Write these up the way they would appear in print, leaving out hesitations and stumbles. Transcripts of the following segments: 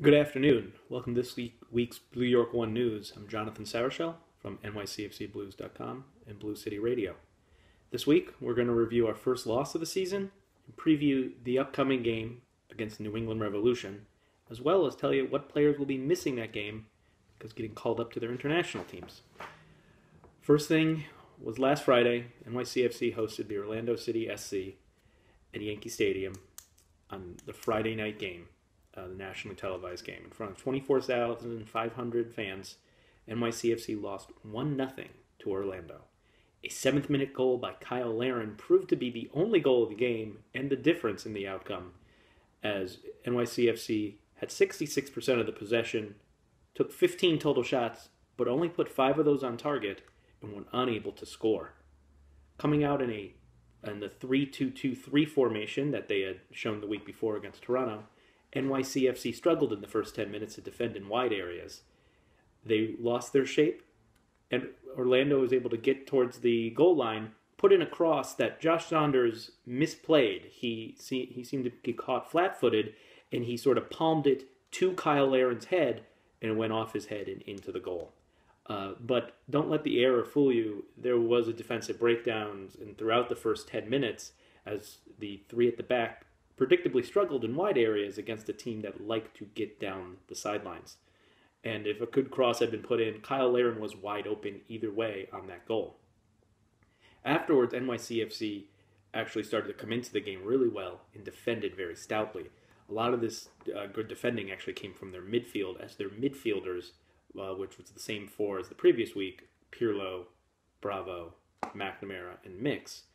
Good afternoon. Welcome to this week's Blue York One News. I'm Jonathan Sauerschell from NYCFCBlues.com and Blue City Radio. This week, we're going to review our first loss of the season and preview the upcoming game against the New England Revolution, as well as tell you what players will be missing that game because getting called up to their international teams. First thing was last Friday, NYCFC hosted the Orlando City SC at Yankee Stadium on the Friday night game. The nationally televised game. In front of 24,500 fans, NYCFC lost 1-0 to Orlando. A 7th-minute goal by Kyle Larin proved to be the only goal of the game and the difference in the outcome, as NYCFC had 66% of the possession, took 15 total shots, but only put 5 of those on target and were unable to score. Coming out in the 3-2-2-3 formation that they had shown the week before against Toronto, NYCFC struggled in the first 10 minutes to defend in wide areas. They lost their shape, and Orlando was able to get towards the goal line, put in a cross that Josh Saunders misplayed. He seemed to get caught flat-footed, and he sort of palmed it to Kyle Larin's head, and it went off his head and into the goal. But don't let the error fool you. There was a defensive breakdown throughout the first 10 minutes as the three at the back predictably struggled in wide areas against a team that liked to get down the sidelines. And if a good cross had been put in, Kyle Larin was wide open either way on that goal. Afterwards, NYCFC actually started to come into the game really well and defended very stoutly. A lot of this good defending actually came from their midfield, as their midfielders, which was the same four as the previous week, Pirlo, Bravo, McNamara, and Mix,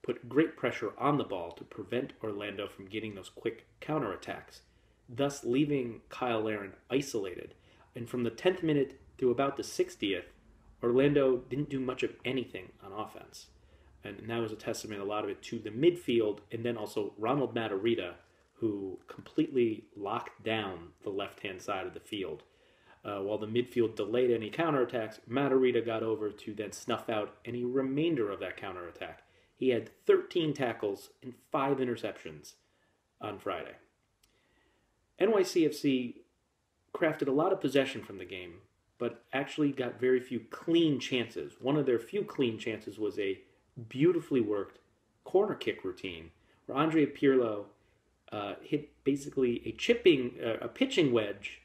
put great pressure on the ball to prevent Orlando from getting those quick counterattacks, thus leaving Kyle Larin isolated. And from the 10th minute through about the 60th, Orlando didn't do much of anything on offense. And that was a testament, a lot of it, to the midfield, and then also Ronald Matarrita, who completely locked down the left-hand side of the field. While the midfield delayed any counterattacks, Matarrita got over to then snuff out any remainder of that counterattack. He had 13 tackles and 5 interceptions on Friday. NYCFC crafted a lot of possession from the game, but actually got very few clean chances. One of their few clean chances was a beautifully worked corner kick routine, where Andrea Pirlo hit basically a pitching wedge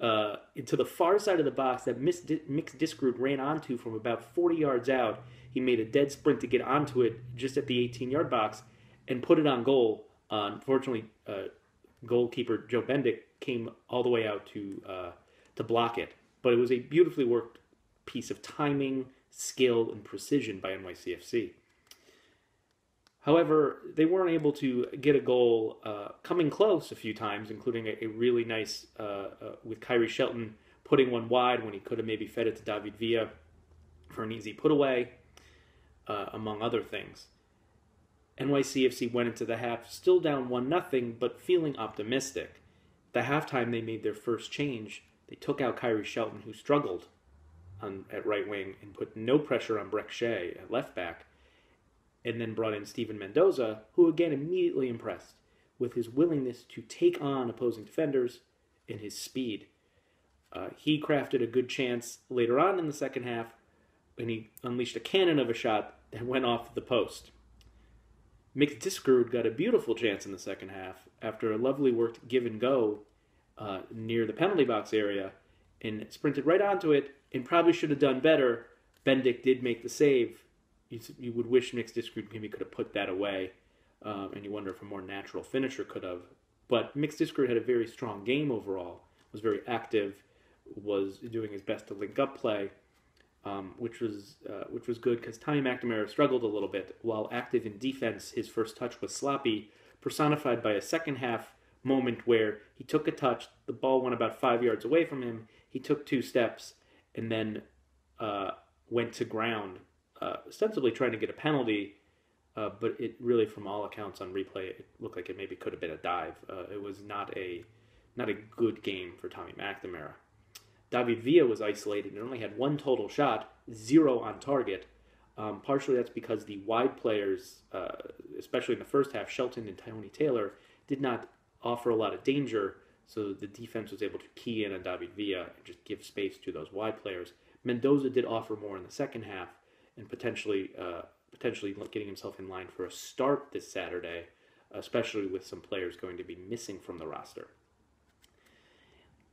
into the far side of the box that Mixed Disc ran onto from about 40 yards out. He made a dead sprint to get onto it just at the 18-yard box and put it on goal. Unfortunately, goalkeeper Joe Bendick came all the way out to block it. But it was a beautifully worked piece of timing, skill, and precision by NYCFC. However, they weren't able to get a goal coming close a few times, including a really nice, with Kyrie Shelton putting one wide when he could have maybe fed it to David Villa for an easy put-away, among other things. NYCFC went into the half still down 1-0, but feeling optimistic. At the halftime, they made their first change. They took out Kyrie Shelton, who struggled at right wing, and put no pressure on Breck Shea at left back, and then brought in Steven Mendoza, who again immediately impressed with his willingness to take on opposing defenders and his speed. He crafted a good chance later on in the second half, and he unleashed a cannon of a shot that went off the post. Mixed Disc got a beautiful chance in the second half after a lovely worked give and go near the penalty box area, and sprinted right onto it, and probably should have done better. Bendick did make the save. You would wish Mixed Disc maybe could have put that away, and you wonder if a more natural finisher could have. But Mixed Disc had a very strong game overall, was very active, was doing his best to link up play, which was good because Tommy McNamara struggled a little bit. While active in defense, his first touch was sloppy, personified by a second half moment where he took a touch, the ball went about 5 yards away from him, he took 2 steps, and then went to ground, ostensibly trying to get a penalty, but it really, from all accounts on replay, it looked like it maybe could have been a dive. It was not a good game for Tommy McNamara. David Villa was isolated and only had 1 total shot, 0 on target. Partially that's because the wide players, especially in the first half, Shelton and Tony Taylor, did not offer a lot of danger so the defense was able to key in on David Villa and just give space to those wide players. Mendoza did offer more in the second half, and potentially getting himself in line for a start this Saturday, especially with some players going to be missing from the roster.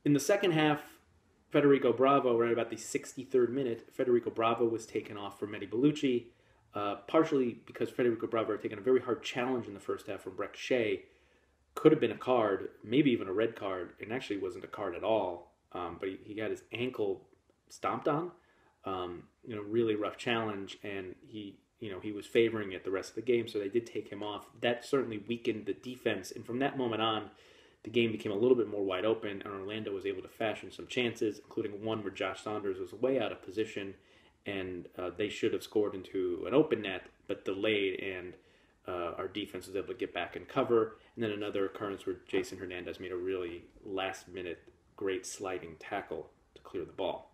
In the second half, Federico Bravo, right about the 63rd minute, Federico Bravo was taken off for Mehdi Bellucci, partially because Federico Bravo had taken a very hard challenge in the first half from Breck Shea. Could have been a card, maybe even a red card, and actually wasn't a card at all, but he got his ankle stomped on. Really rough challenge, and he was favoring it the rest of the game, so they did take him off. That certainly weakened the defense, and from that moment on, the game became a little bit more wide open, and Orlando was able to fashion some chances, including one where Josh Saunders was way out of position, and they should have scored into an open net, but delayed, and our defense was able to get back and cover. And then another occurrence where Jason Hernandez made a really last-minute great sliding tackle to clear the ball.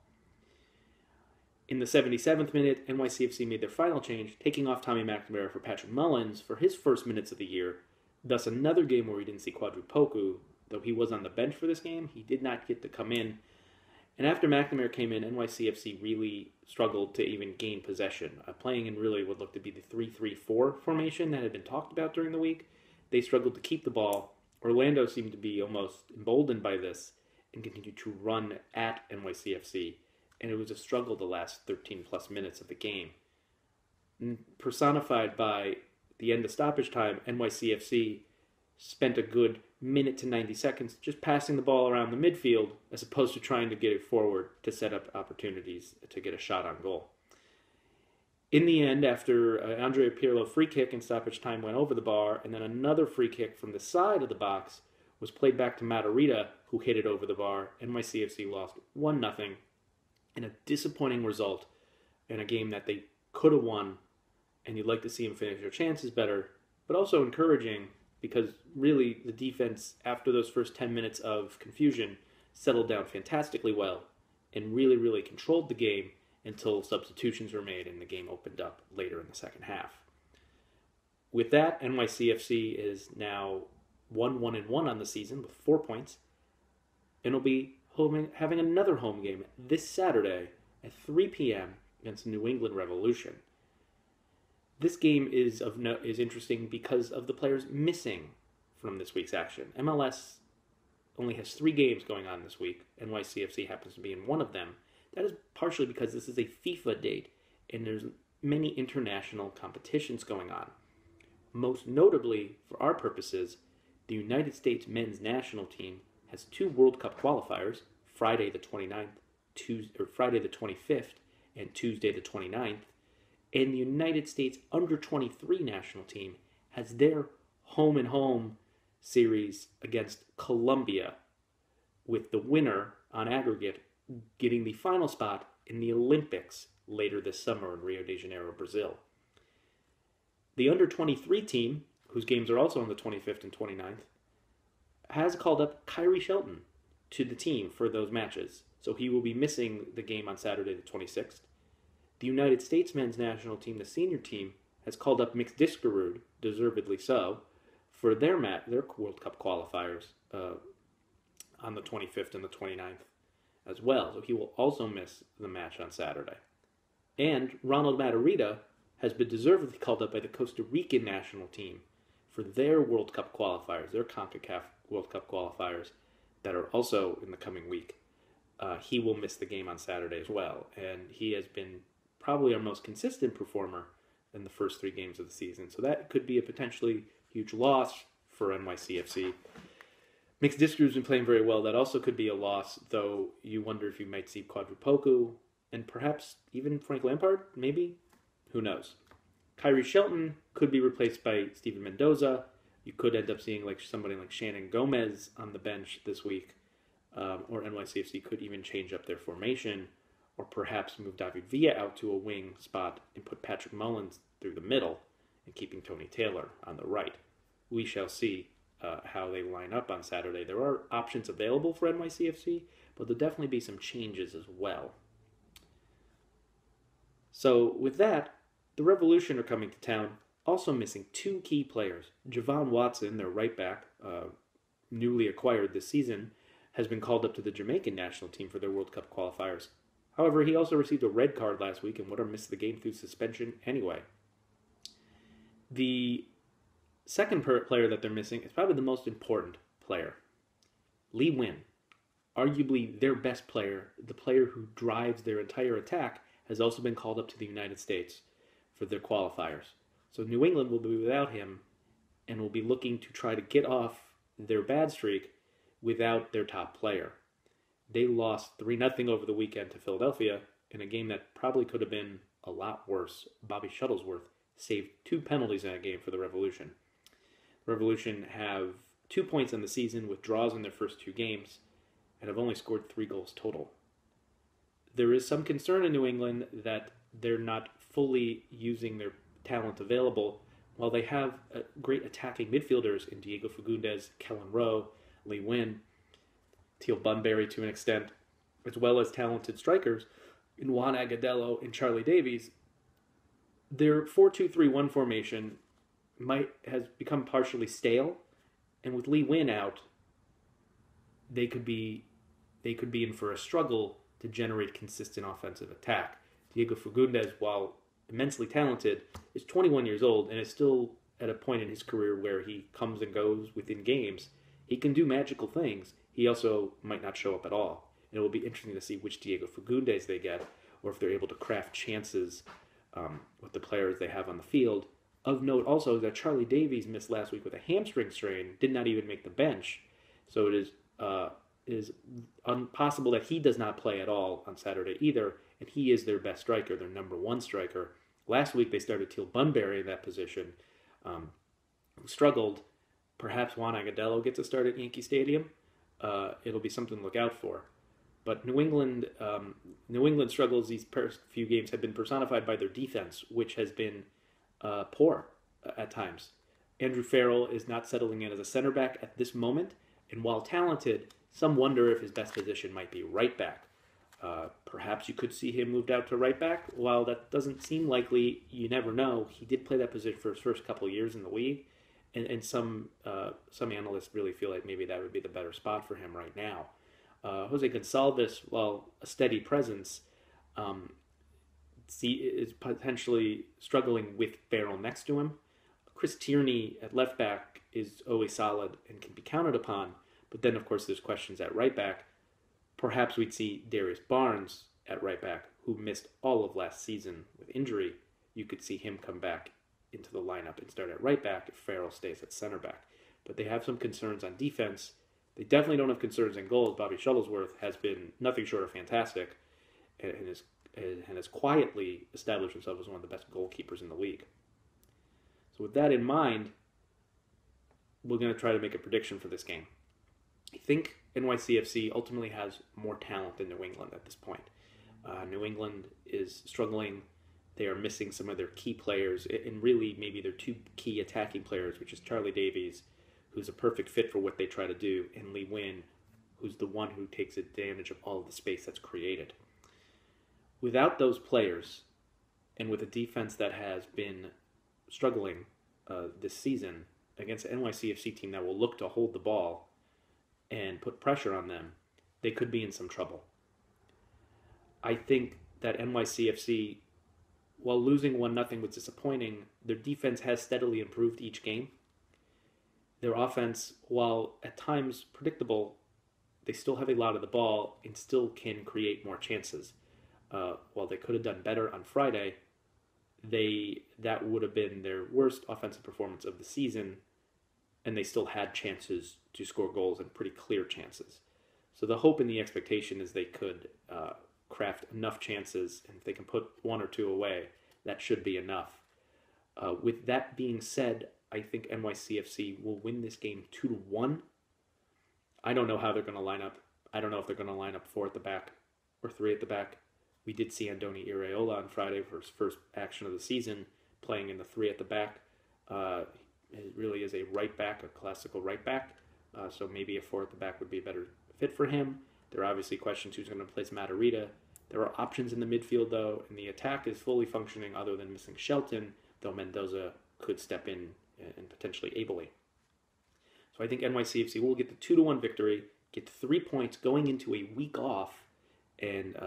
In the 77th minute, NYCFC made their final change, taking off Tommy McNamara for Patrick Mullins for his first minutes of the year. Thus, another game where we didn't see Kwadwo Poku, though he was on the bench for this game. He did not get to come in. And after McNamara came in, NYCFC really struggled to even gain possession, playing in really what looked to be the 3-3-4 formation that had been talked about during the week. They struggled to keep the ball. Orlando seemed to be almost emboldened by this and continued to run at NYCFC, and it was a struggle the last 13-plus minutes of the game. Personified by the end of stoppage time, NYCFC spent a good minute to 90 seconds just passing the ball around the midfield as opposed to trying to get it forward to set up opportunities to get a shot on goal. In the end, after Andrea Pirlo free kick in stoppage time went over the bar, and then another free kick from the side of the box was played back to Matarrita, who hit it over the bar, NYCFC lost 1-0 in a disappointing result in a game that they could have won, and you'd like to see them finish their chances better, but also encouraging because really the defense, after those first 10 minutes of confusion, settled down fantastically well and really, really controlled the game until substitutions were made and the game opened up later in the second half. With that, NYCFC is now 1-1-1 on the season with 4 points, and will be having another home game this Saturday at 3 p.m. against New England Revolution. This game is interesting because of the players missing from this week's action. MLS only has 3 games going on this week. NYCFC happens to be in one of them. That is partially because this is a FIFA date, and there's many international competitions going on. Most notably, for our purposes, the United States men's national team has 2 World Cup qualifiers, Friday the 29th, Friday the 25th, and Tuesday the 29th. And the United States under-23 national team has their home-and-home series against Colombia, with the winner on aggregate getting the final spot in the Olympics later this summer in Rio de Janeiro, Brazil. The under-23 team, whose games are also on the 25th and 29th, has called up Kyrie Shelton to the team for those matches, so he will be missing the game on Saturday the 26th. The United States men's national team, the senior team, has called up Mix Diskerud, deservedly so, for their World Cup qualifiers on the 25th and the 29th as well. So he will also miss the match on Saturday. And Ronald Matarrita has been deservedly called up by the Costa Rican national team for their World Cup qualifiers, their CONCACAF World Cup qualifiers that are also in the coming week. He will miss the game on Saturday as well, and he has been probably our most consistent performer in the first 3 games of the season. So that could be a potentially huge loss for NYCFC. Mixed Diskerud's been playing very well. That also could be a loss, though you wonder if you might see Kwadwo Poku and perhaps even Frank Lampard, maybe? Who knows? Kyrie Shelton could be replaced by Steven Mendoza. You could end up seeing somebody like Shannon Gomez on the bench this week, or NYCFC could even change up their formation, or perhaps move David Villa out to a wing spot and put Patrick Mullins through the middle and keeping Tony Taylor on the right. We shall see how they line up on Saturday. There are options available for NYCFC, but there'll definitely be some changes as well. So with that, the Revolution are coming to town, also missing 2 key players. Javon Watson, their right back, newly acquired this season, has been called up to the Jamaican national team for their World Cup qualifiers. However, he also received a red card last week and would have missed the game through suspension anyway. The second player that they're missing is probably the most important player. Lee Nguyen, arguably their best player, the player who drives their entire attack, has also been called up to the United States for their qualifiers. So New England will be without him and will be looking to try to get off their bad streak without their top player. They lost 3-0 over the weekend to Philadelphia in a game that probably could have been a lot worse. Bobby Shuttlesworth saved 2 penalties in that game for the Revolution. The Revolution have 2 points on the season with draws in their first 2 games and have only scored 3 goals total. There is some concern in New England that they're not fully using their talent available. While they have great attacking midfielders in Diego Fagundes, Kellen Rowe, Lee Nguyen, Teal Bunbury to an extent, as well as talented strikers in Juan Agudelo and Charlie Davies, their 4-2-3-1 formation has become partially stale, and with Lee Nguyen out, they could be in for a struggle to generate consistent offensive attack. Diego Fagundes, while immensely talented, is 21 years old and is still at a point in his career where he comes and goes within games. He can do magical things. He also might not show up at all. And it will be interesting to see which Diego Fagundes they get, or if they're able to craft chances with the players they have on the field. Of note also is that Charlie Davies missed last week with a hamstring strain, did not even make the bench. So it is possible that he does not play at all on Saturday either, and he is their best striker, their number 1 striker. Last week they started Teal Bunbury in that position, who struggled. Perhaps Juan Agudelo gets a start at Yankee Stadium. It'll be something to look out for. But New England struggles these first few games have been personified by their defense, which has been poor at times. Andrew Farrell is not settling in as a center back at this moment, and while talented, some wonder if his best position might be right back. Perhaps you could see him moved out to right back. While that doesn't seem likely, you never know. He did play that position for his first couple of years in the league, and some analysts really feel like maybe that would be the better spot for him right now. Jose Gonçalves, while a steady presence, is potentially struggling with Farrell next to him. Chris Tierney at left back is always solid and can be counted upon, but then of course there's questions at right back. Perhaps we'd see Darius Barnes at right back, who missed all of last season with injury. You could see him come back into the lineup and start at right back if Farrell stays at center back. But they have some concerns on defense. They definitely don't have concerns in goals. Bobby Shuttlesworth has been nothing short of fantastic and has quietly established himself as one of the best goalkeepers in the league. So with that in mind, we're going to try to make a prediction for this game. I think NYCFC ultimately has more talent than New England at this point. New England is struggling. They are missing some of their key players, and really maybe their 2 key attacking players, which is Charlie Davies, who's a perfect fit for what they try to do, and Lee Nguyen, who's the one who takes advantage of all of the space that's created. Without those players, and with a defense that has been struggling this season against an NYCFC team that will look to hold the ball and put pressure on them, they could be in some trouble. I think that NYCFC, while losing 1-0 was disappointing, their defense has steadily improved each game. Their offense, while at times predictable, they still have a lot of the ball and still can create more chances. While they could have done better on Friday, that would have been their worst offensive performance of the season, and they still had chances to score goals and pretty clear chances. So the hope and the expectation is they could craft enough chances, and if they can put 1 or 2 away, that should be enough. With that being said, I think NYCFC will win this game 2-1. I don't know how they're going to line up. I don't know if they're going to line up 4 at the back or 3 at the back. We did see Andoni Iraola on Friday for his first action of the season, playing in the 3 at the back. It really is a right back, a classical right back. So maybe a 4 at the back would be a better fit for him. There are obviously questions who's going to replace Matarrita. There are options in the midfield, though, and the attack is fully functioning other than missing Shelton, though Mendoza could step in and potentially ably. So I think NYCFC will get the 2-1 victory, get 3 points going into a week off, and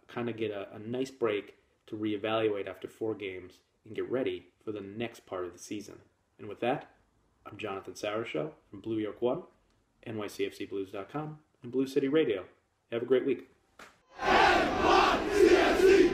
kind of get a nice break to reevaluate after 4 games and get ready for the next part of the season. And with that, I'm Jonathan Sauerschell from Blue York 1, NYCFCBlues.com, and Blue City Radio. Have a great week. NYCFC!